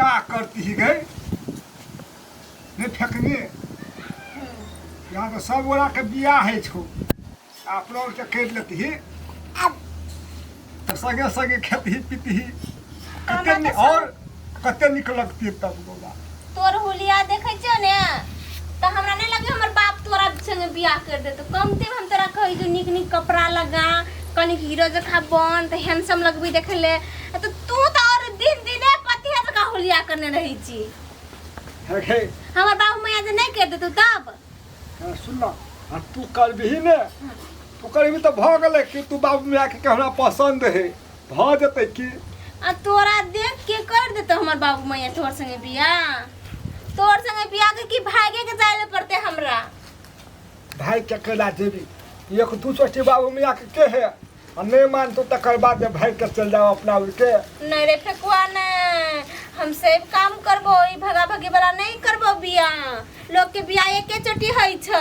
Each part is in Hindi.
बियाह करती ही गई नहीं फेंकनी यहाँ तो सब गोरा के बियाह है छो आप लोग के कर लेती ही तो सगे सगे खेती पीती ही और कते निक लगती है तब गोरा तोर हुलिया देखे छ ने तो हमरा नहीं लगे हमर बाप तोरा संगे बियाह कर दे तो कम ते हम तोरा कहि जो निक निक कपड़ा लगा कनी हीरो जखा बन तो हैंडसम लगबी देखे ले तो तू तो और दिन दिने पतिया जका हुलिया करने रही छी है हमर बाबू मैया जे नहीं कर दे तू तब सुन ना तू कर भी ने तू करबी तो भ गेले कि तू बाबू मियां के हमरा पसंद है भ जते कि आ तोरा देख के कर दे तो हमर बाबू मैया तोर संगे बियाह तोर संगे बियाह के की भागे के जायले पड़ते हमरा भाई के केला जेबी एक तू सोची बाबू मियां के है और नहीं मान तो तकर बाद भाई के चल जाओ अपना उड़ के नहीं रे फेकुआ ने हम सब काम करबो ई भगा भगी वाला नहीं करबो बियाह लोग के बियाह एके चोटी होई छ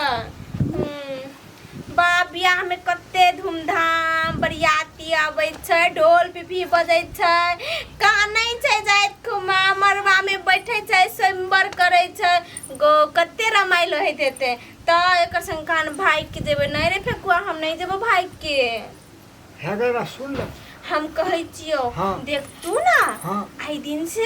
बा बियाह में कते धूमधाम बरियाती आबै छै ढोल पिपी बजै छै कानै छै जाइत खुमा मरवा में बैठे छै स्वयंवर करै छै गो कते रमाइलो होइत हेते त एकर संकान भाई के देबे नहीं रे फेकुआ हम नहीं देबो भाई के है गे ना सुन ले हम कहै छियो हाँ। देख तू ना हाँ। आई दिन से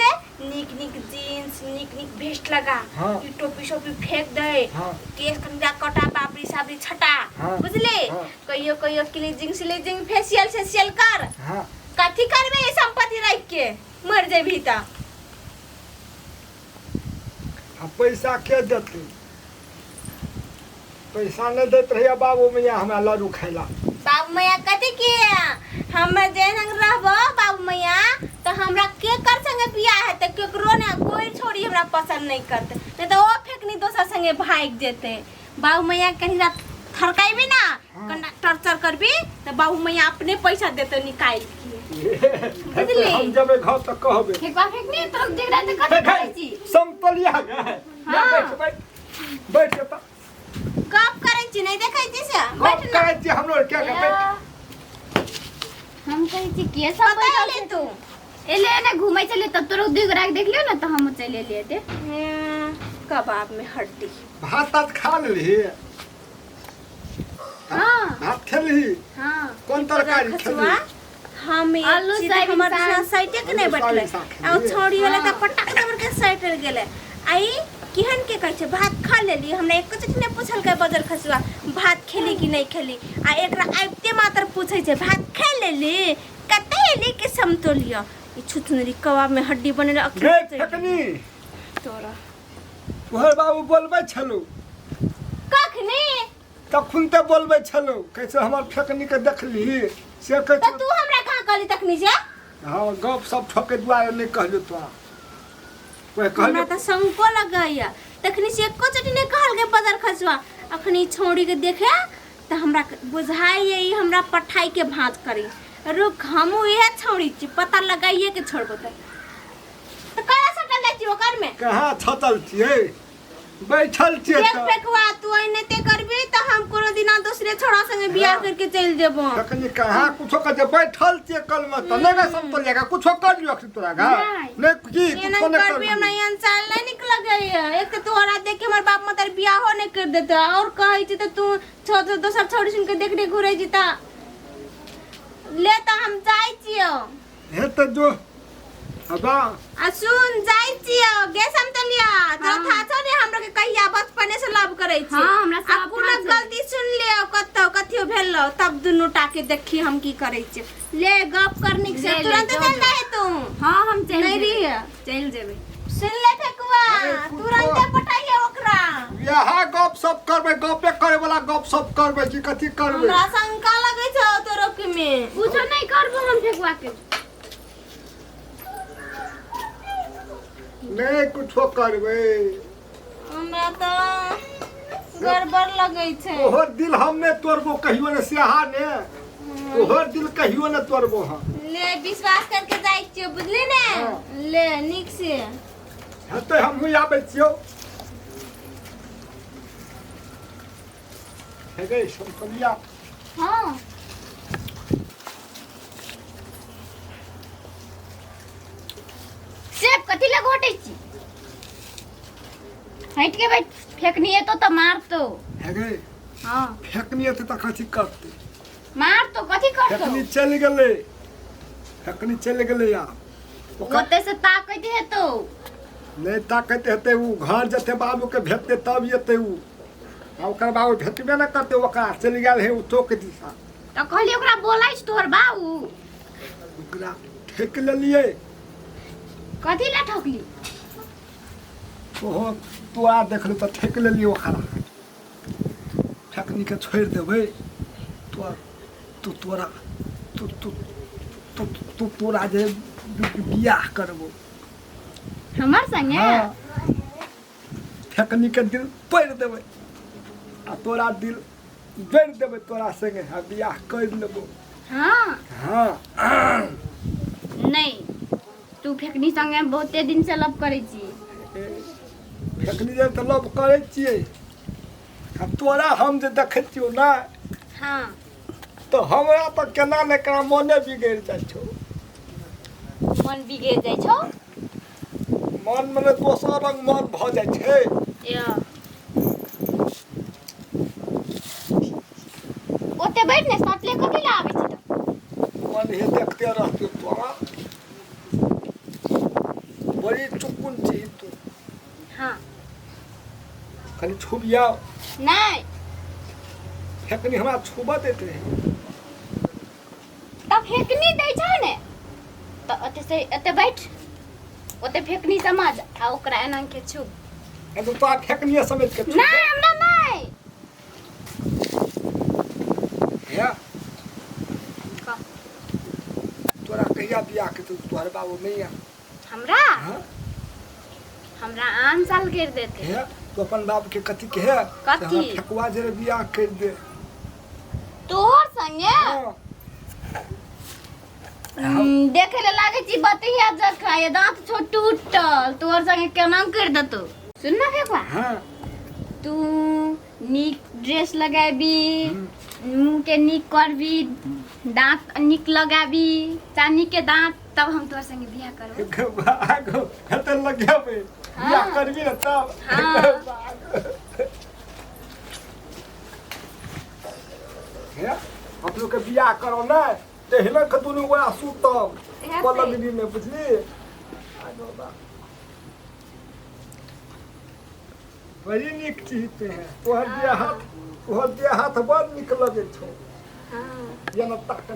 निक निक जींस निक निक वेस्ट लगा हाँ। ई टोपी शोपी फेंक दे हाँ। केस कंजा कटा बाबरी साबरी छटा हाँ। बुझले हाँ। कहियो कहियो क्लीजिंग स्लीजिंग फेशियल कर हां कथी करबे ई संपत्ति रख के मर जेबी त पैसा के देते पैसा नहीं देते रहिए बाबू मियां हमरा लड्डू खैला बाबू मैया कथी के हम जे संग रहबो बाबू मैया तो हमरा के कर संगे बियाह है त केकरो ने कोई छोड़ी हमरा पसंद नहीं करते नहीं तो ओ फेकनी दोसर संगे भाग जेते बाबू मैया कहीं रात थरकाइबी ना कना टॉर्चर करबी तो बाबू मैया अपने पैसा देते निकाल के बुझली हम जब घर तक कहबे फेकवा फेकनी तो देख रहा त कथी करै छी संतलिया गए हाँ। बैठ के तो गप करै छी नहीं देखै छी से बैठ करे छी हम लोग क्या करबे हम कही थी के सब पता ले तू एले ना घूमै चले तब तोरा दुई गोरा के देख लियो ना तो हम चले लिए थे कबाब में हड्डी भात तात खा ली हां भात खेली हां कौन तरकारी खेली हम आलू ये सोयाबीन हमर साग। साइटे के नहीं आलू बैठले सोयाबीन साग आ खेलिए। छोड़ी वाला त पटक दबर के साइट गेले आई किहन के कहै छै भात खा लेली हमरा एक चीज ने पूछल के बजर खसुआ भात खेली कि नहीं खेली आ एकरा आइते मात्र पूछै छै भात खा लेली कते एली के समतोलिया ई छुछनरी कबाब में हड्डी बनेले गे अखनी फेकनी तोरा तोहर बाबू बोलबे छलो कखनी तखुन ते बोलबे छलो कैसे हमर फेकनी के देखली से त कह तू हमरा कहां कहली तखनी से हां गप सब ठोके दुआरे नहीं कहलु तोरा कोई हमरा कहलु त संको लगाया तखनी से एको चटी ने कहल के बजर खसुआ अखनी छोड़ी के देखे त हमरा बुझाई ई हमरा पठाई के भांज करी रुक हमू इहे छोड़ी छी पता लगाइए के छोड़बो त कला सटल छी ओकर में कहाँ छतल छिए बैठल छिए देख तो फेकवा तू एने ते करबी त हम कोनो दिना दूसरे छोड़ा संगे बियाह हाँ। करके चल जेबो फेकनी कहाँ कुछो के बैठल छिए कल में तो नहीं गे सब तो लेगा कुछो कर लियो तोरा गा नहीं की एना कुछो नहीं करबी कर हमरा यहाँ साल नहीं निकल गई है एक तो तोरा देख के हमर बाप मतर बियाह हो नहीं कर देता और कहै छी त तू छोड़ दोसर छोड़ी सुन के देखने घुरै छी त ले त हम जाई छियो हे तो जो अबा आ सुन जाई छियो गे समतलिया तोरा हाँ। था छ ने हमरा के कहिया बचपने से लव करै छी हाँ, हमरा सब आ कोनो था छै। गलती सुन लियो कथियो भेलो तब दुनु टाके देखी हम की करै छी ले गप करनी से ले, ले, तुरंत जो, चल जो। जाए तू हां हम चल नहीं रही है। चल जेबे सुन ले फेकुआ अरे, कुछो- तुरंत पटाइए ओकरा यहाँ गप सब करबे गपे करे वाला गप सब करबे की कथी करबे हमरा शंका लगै छ तोरो के में कुछो नहीं करबो हम फेकवा के नहीं कुछो करबे हमरा त गड़बड़ लगै छै तोहर दिल हम ने तोड़बो कहियो ने सेहा ने तोहर दिल कहियो ने तोड़बो हम ले विश्वास करके जाइ छियो बुझली ने हाँ। ले निक से हेतै हमहूँ आबै छियौ हे गे संतलिया हां सेव कथी ला घोटे छी हट के बैठ फेंकनी है तो मार तो है गे हां फेकनी है तो कथी करते मार तो कथी कर फेकनी चल गेले यार ओते से ताकत है तो नहीं ताकत हेते उ घर जते बाबू के भेटते तब येते उ आ ओकर बाबू भेटबे न करते ओकरा चल गेल है उ चौक दिशा तो कहली ओकरा बोलाइस तोहर बाऊ ओकरा ठेक लेलिए कथी ला ठोकली ओहो तू आ देख लो तो ठेक लेलिए ओकरा ठेकनी के छोड़ देबै तू तोरा तू तोरा जे बियाह करबो हमार संगे हाँ ठेकनी के दिल तोड़ देबै आ तोरा दिल जोड़ देबै तोरा संगे हाँ बियाह कर लेबो हाँ हाँ नहीं तू फेकनी संगे बहुते दिन से लव करे छी फेकनी जे तऽ लव करै छियै आ तोरा हम जे देखै छियौ ना हाँ तो हमरा तो केना ने केना मोने बिगड़ जाइ छौ मन बिगड़ जाइ छौ मन मने दोसर रंग मन भ जाइ छै या ओते बैठ ने साथ ले कथी ला आबै छी तो मन हे देखते रहते तोरा बड़ी चुकुन छी तू हाँ खाली छुबिया नहीं फेकनी हमरा छुबा देते हैं तब फेकनी दै छौ ने तो ओते से ओते बैठ ओते फेकनी समझ आ ओकरा एना के छुब तो तोरा फेकनी समझ के छुब नहीं हमरा नहीं या तोरा कहिया बियाह के तोहर बाबू नहीं आ हमरा हाँ हमरा आन साल कर देते है तो अपन बाप के कथी के है कथी? ठकुआ जे बियाह कर दे तोहर संगे हाँ। देखे ले लागे छी बतिया जखा ये दांत छो टूटल तोहर संगे केना कर देतो सुन ना फेकवा हाँ तू नीक ड्रेस लगाबी मुंह के नीक करबी दांत नीक लगाबी चांदी के दांत तब हम तोहर संगे बियाह करब आगो हते लगेबे बियाह करबी न तब है हम लोग के बियाह करो ना ते हिला के दुनु वला सुतब पलक दिन में बुझली आगो बा बड़ी नीक चीज पे है तोहर देह हाथ बड़ नीक लगे छौ हां ये न तक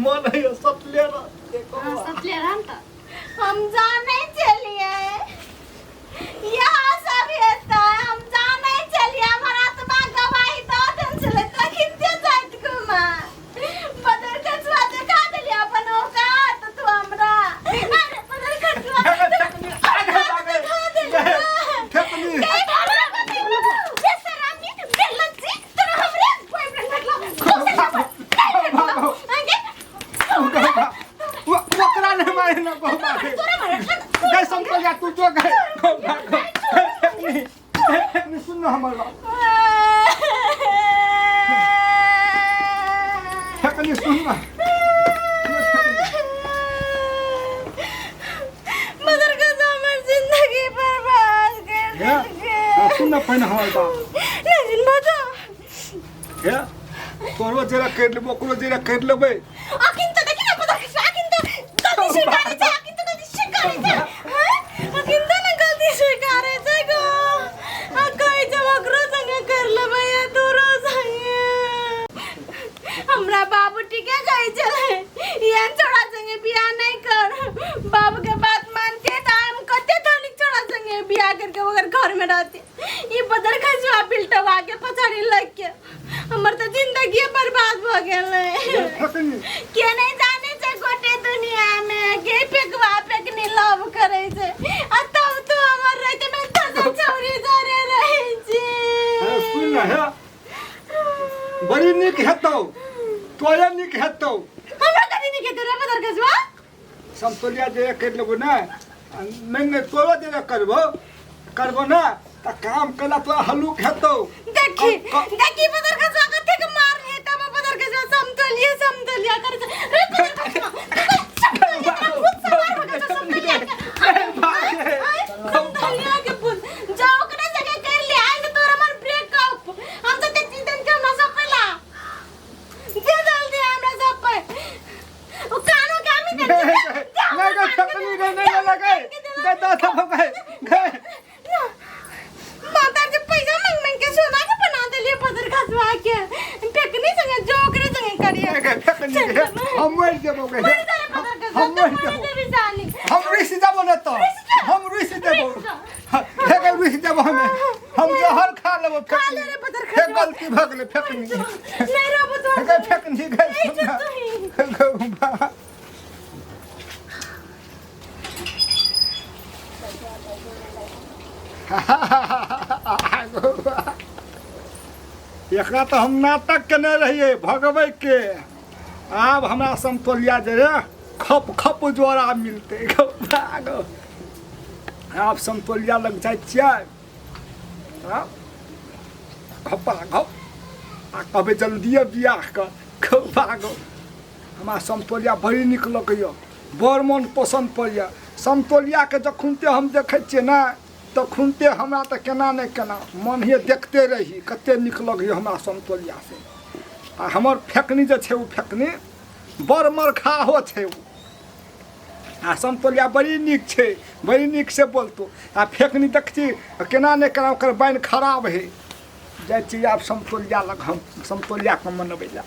मन है सतले ना देखो हां सतले रहन त हम जाने चलिए यहाँ सब हेता हम जाने चलिए हमारा आत्मा गवाही दो दिन चले तो कितने जात घुमा बदर कछुआ देखा दिलिया अपन औकात तो हमरा अरे बदर कछुआ ओकरा नहीं मारे ना बाबा गए संकल जा तू जो गए नहीं सुन ना हमर बात नहीं सुन ना बदर कछुआ हमर जिंदगी बर्बाद कर या सुन ना पहले हमर बात लेकिन बता या तोरो जरा कर लेबो ओकरो जरा कर लेबै आकिन तो देखि ना बदर कछुआ आकिन तो गलती स्वीकारी छै आकिन तो गलती स्वीकारी छै आकिन तो ना गलती स्वीकारे छै गो आ कहि जब ओकरो संगे कर लेबै या तोरो संगे हमरा बाबू ठीके कहै छले या छोड़ा संगे बियाह नहीं कर बाबू के बात मानते त हम कते धनिक छोड़ा संगे बियाह करके ओकर घर में रहते ई बदर कछुआ बिल्टवा के पछाड़ी लग के हमर तो जिंदगी बर्बाद भ गेलै के नहीं जाने छै गोटे दुनिया में के फेकवा फेकनी लव करे छै आ तब तो हमर रहते में तो चौरी जरे रहै छै सुन ना है बड़ी नीक हेतौ तोरे नीक हेतौ हमरा कथि नहीं कहते रे बदर कछुआ समतोलिया जे कर लेबो ना नहीं तोरो जे करबो ना त काम कला तो हलुक हेतौ देखी बदर कछुआ कते के मार है तब बदर कछुआ समतलिया करे छै रे बदर समतोलिया के पुत जाओ करे जगह कर ले आई न तोर हमर ब्रेकअप हम तो तेरी दिन के ना सपेला दे जल्दी हमरा सब पे ओ कानो के हम दे नहीं का फेकनी नहीं लगे गदा सब गए गए माता जी पैसा मांग मांग के सोना के बना दे लिए पत्थर खसवा के फेकनी संगे जो करे संगे करिए फेकनी हम मर देबो गए हम मर देबो हम रिसी देबो न तो हम रिसी देबो फेक रिसी देबो हम जहर खा लेबो फेकनी फेक गलती भ गेले फेकनी नहीं रहबो तो फेकनी गए एकरा तो हम नाटक केने रहिए भगवे के आब हमरा समतोलिया जे रे खप खप जोरा मिलते आब समतोलिया लग जाइ छियै घपा घप आ कहबै जल्दिए बियाह कर भागो हमरा समतोलिया बड़ी नीक लगैए बड़ मन पसन्द पड़ैए समतोलियाके जखुनते हम देखै छियै ने तखुनते हमरा तऽ केना नहि केना मन हे देखते रही कते नीक लगैए हमरा समतोलिया से आ हमर फेकनी जे छै ओ फेकनी बड़ मरखाहो छै ओ आ समतोलिया बड़ी नीक छै बड़ी नीक से बोलतो आ फेकनी देखछी केना नहि केना ओकर बाइन खराब है जाइ छी आब समतोलिया लग हम समतोलियाके मनबै लए